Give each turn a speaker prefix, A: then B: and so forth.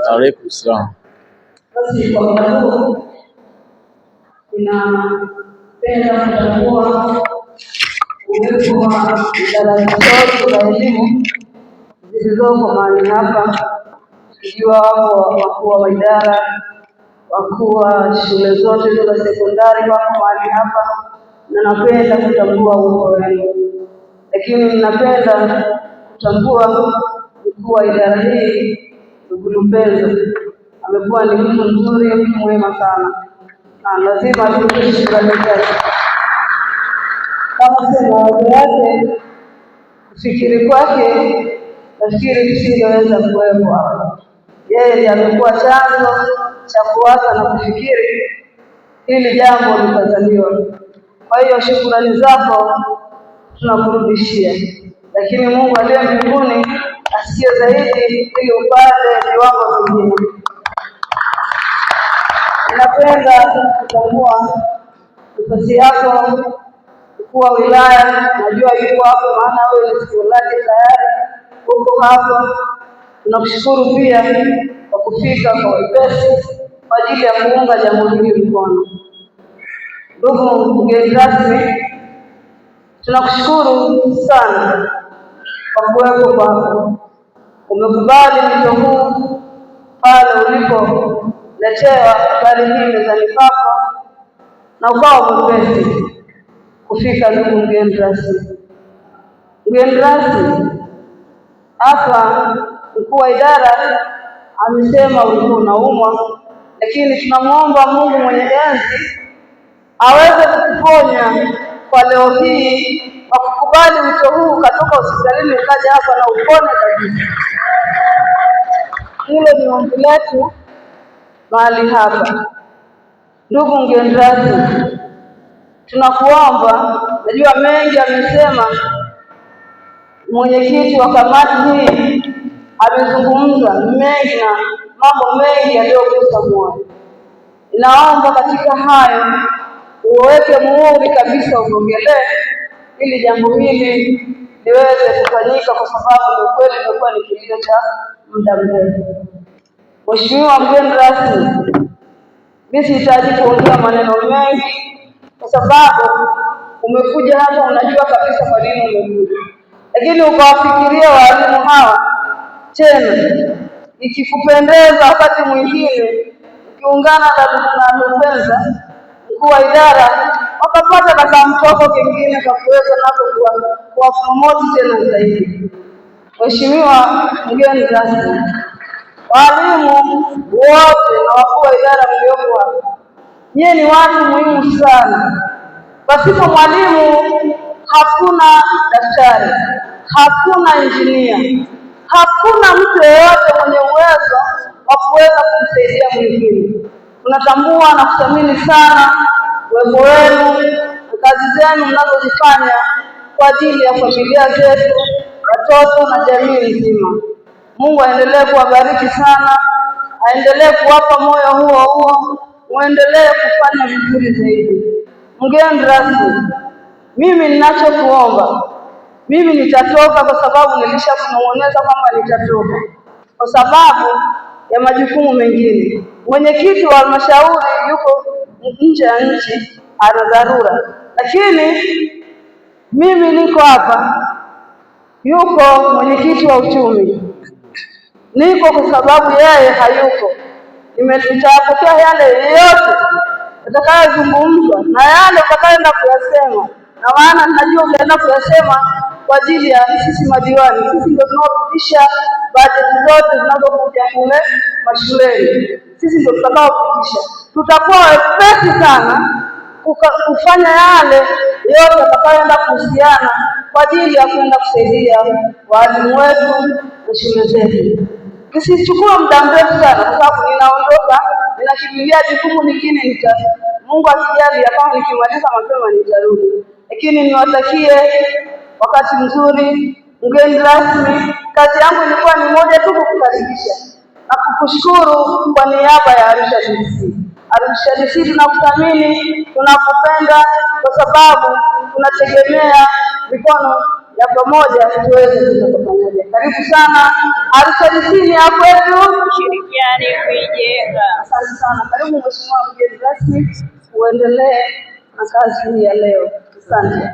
A: Waalaikum salaam.
B: Basi kwa muda huu ninapenda kutambua uwepo wa idara zote za elimu zilizoko mahali hapa, ikiwa wako wakuu wa idara, wakuu wa shule zote za sekondari wako mahali hapa, na napenda kutambua uwepo wenu. Lakini ninapenda kutambua mkuu wa idara hii, ndugu Lupenzo. Amekuwa ni mtu mzuri, mtu mwema sana, na lazima tupe shukrani zake. Kama si mawazo yake, kufikiri kwake, nafikiri tusingeweza kuwepo hapa. Yeye ndiye amekuwa chanzo cha kuwaza na kufikiri hili jambo likazaliwa. Kwa hiyo shukrani zako tunakurudishia, lakini Mungu aliye mbinguni asikie zaidi ili upate viwango vingine. Ninapenda kutambua nafasi yako mkuu wa wilaya. Najua yuko hapo, maana wewe ni sikio lake tayari, uko hapo. Tunakushukuru pia kwa kufika kwa wepesi kwa ajili ya kuunga jambo hili mkono. Ndugu mgeni rasmi, tunakushukuru sana kwa kuwepo kwako. Umekubali wito huu pale ulipoletewa habari hii mezani pako na ukawa mwepesi kufika. Ndugu mgeni rasmi, hapa mkuu wa idara amesema ulikuwa unaumwa, lakini tunamuomba Mungu mwenye enzi aweze kukuponya kwa leo hii, kwa kukubali wito huu katoka hospitalini ukaja hapa na upone kabisa. Hilo ni ombi letu mahali hapa. Ndugu mgeni rasmi, tunakuomba, najua mengi amesema mwenyekiti wa kamati hii, amezungumza mengi na mambo mengi yaliyogusa moyo. Naomba katika hayo uweke muhuri kabisa, uongelee ili jambo hili liweze kufanyika, kwa sababu ni kweli imekuwa ni kilio cha muda mrefu. Mheshimiwa mgeni rasmi, mimi sihitaji kuongea maneno mengi kwa sababu umekuja hapa, unajua kabisa kwa nini umekuja, lakini ukawafikiria walimu hawa. Tena ikikupendeza, wakati mwingine ukiungana na Lupenzo mkuu wa idara, wakapata na kamtoko kingine kakuweza nako kwa promote tena zaidi. Mheshimiwa mgeni rasmi, walimu wote na wakuu wa idara mliopo hapa, nyie ni watu muhimu sana. Pasipo mwalimu hakuna daktari, hakuna injinia, hakuna mtu yeyote mwenye uwezo wa kuweza kumsaidia mwingine. Tunatambua na kuthamini sana uwepo wenu na kazi zenu mnazozifanya kwa ajili ya familia zetu, watoto na jamii nzima. Mungu aendelee kuwabariki sana, aendelee kuwapa moyo huo, muendelee kufanya vizuri zaidi. Mgeni rasmi, mimi ninachokuomba, mimi nitatoka kwa sababu nilishakunong'oneza kwamba nitatoka kwa sababu ya majukumu mengine. Mwenyekiti wa halmashauri yuko nje ya nchi, ana dharura, lakini mimi niko hapa. Yuko mwenyekiti wa uchumi, niko kwa sababu yeye hayuko. Nitapokea yale yote atakayozungumzwa na yale utakayoenda kuyasema, na maana najua utaenda kuyasema kwa ajili ya sisi madiwani. Sisi ndio tunaopitisha bajeti zote zinazokuja kule mashuleni, sisi ndio tutakaopitisha. Tutakuwa wepesi sana kufanya yale yote atakayoenda kuhusiana kwa ajili ya kwenda kusaidia walimu wetu na shule zetu. Nisichukue muda mrefu sana kwa sababu ninaondoka, ninakimbilia jukumu lingine. Mungu akijalia, kama nikimaliza mapema nitarudi, lakini niwatakie wakati mzuri. Mgeni rasmi, kazi yangu ilikuwa ni moja tu, kukukaribisha na kukushukuru kwa niaba ya Arusha DC. Arusha DC tunakuthamini, tunakupenda kwa sababu tunategemea mikono ya pamoja tuweze kutoka pamoja. Karibu sana Arusha DC, ni hapo kwetu.
A: ni kuijenga.
B: Asante sana. Karibu Mheshimiwa mgeni rasmi, uendelee na kazi hii ya leo. Asante.